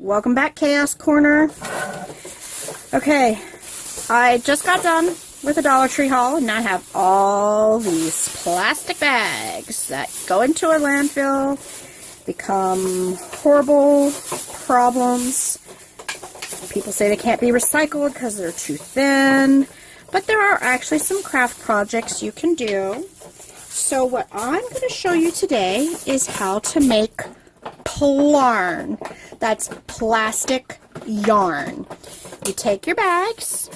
Welcome back, Chaos Corner. Okay, I just got done with a Dollar Tree haul, and now I have all these plastic bags that go into a landfill, become horrible problems. People say they can't be recycled because they're too thin, but there are actually some craft projects you can do. So what I'm going to show you today is how to make Plarn. That's plastic yarn. You take your bags,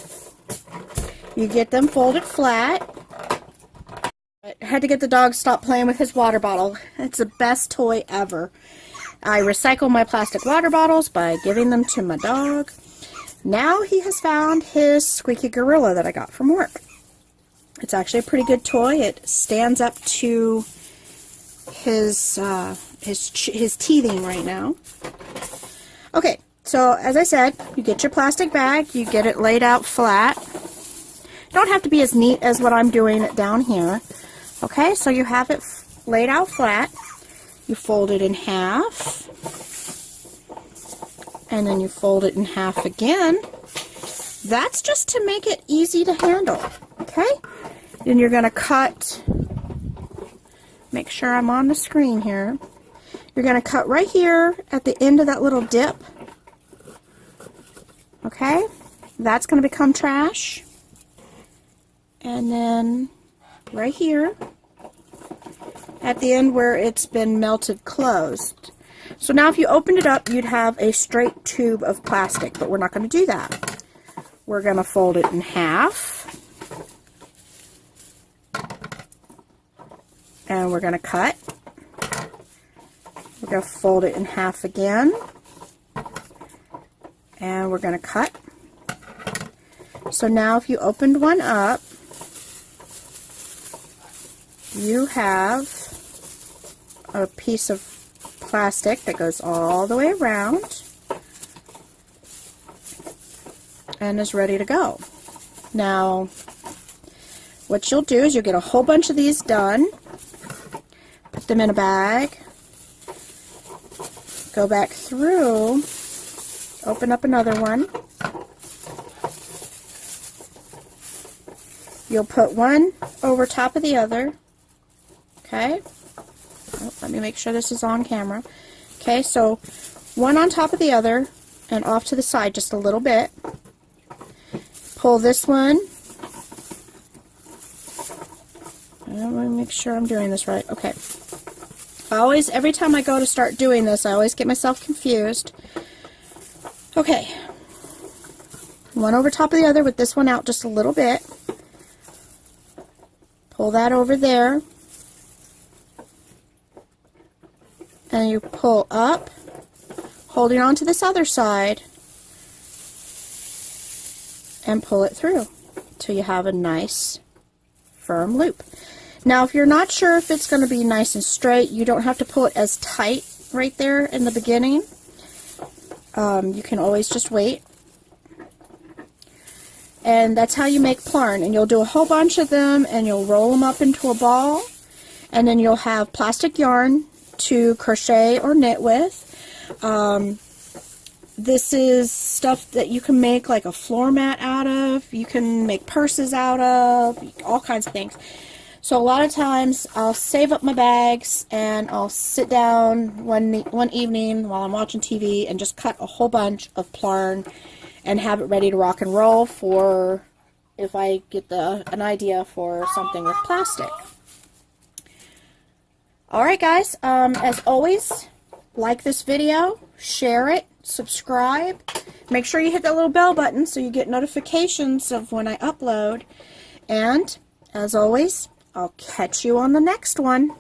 you get them folded flat. I had to get the dog to stop playing with his water bottle. It's the best toy ever. I recycle my plastic water bottles by giving them to my dog. Now he has found his squeaky gorilla that I got from work. It's actually a pretty good toy. It stands up to his teething right now. Okay, so as I said, you get your plastic bag, you get it laid out flat. You don't have to be as neat as what I'm doing down here. Okay, so you have it laid out flat. You fold it in half, and then you fold it in half again. That's just to make it easy to handle. Okay, then you're going to cut, make sure I'm on the screen here. You're going to cut right here at the end of that little dip. Okay, that's going to become trash. And then right here at the end where it's been melted closed. So now if you opened it up, you'd have a straight tube of plastic, but we're not going to do that. We're going to fold it in half. And we're going to cut. We're going to fold it in half again. And we're going to cut. So now if you opened one up, you have a piece of plastic that goes all the way around and is ready to go. Now, what you'll do is you'll get a whole bunch of these done, put them in a bag, go back through, open up another one. You'll put one over top of the other. Okay, oh, let me make sure this is on camera. Okay, so one on top of the other and off to the side just a little bit. Pull this one. I want to make sure I'm doing this right. Okay. Every time I go to start doing this, I always get myself confused. Okay. One over top of the other with this one out just a little bit. Pull that over there. And you pull up, holding on to this other side, and pull it through till you have a nice firm loop. Now if you're not sure if it's going to be nice and straight, you don't have to pull it as tight right there in the beginning. You can always just wait. And that's how you make Plarn. And you'll do a whole bunch of them and you'll roll them up into a ball, and then you'll have plastic yarn to crochet or knit with. This is stuff that you can make like a floor mat out of. You can make purses out of, all kinds of things. So a lot of times I'll save up my bags and I'll sit down one evening while I'm watching TV and just cut a whole bunch of Plarn and have it ready to rock and roll for if I get an idea for something with plastic. Alright guys, as always, like this video, share it, subscribe, make sure you hit that little bell button so you get notifications of when I upload, and as always, I'll catch you on the next one.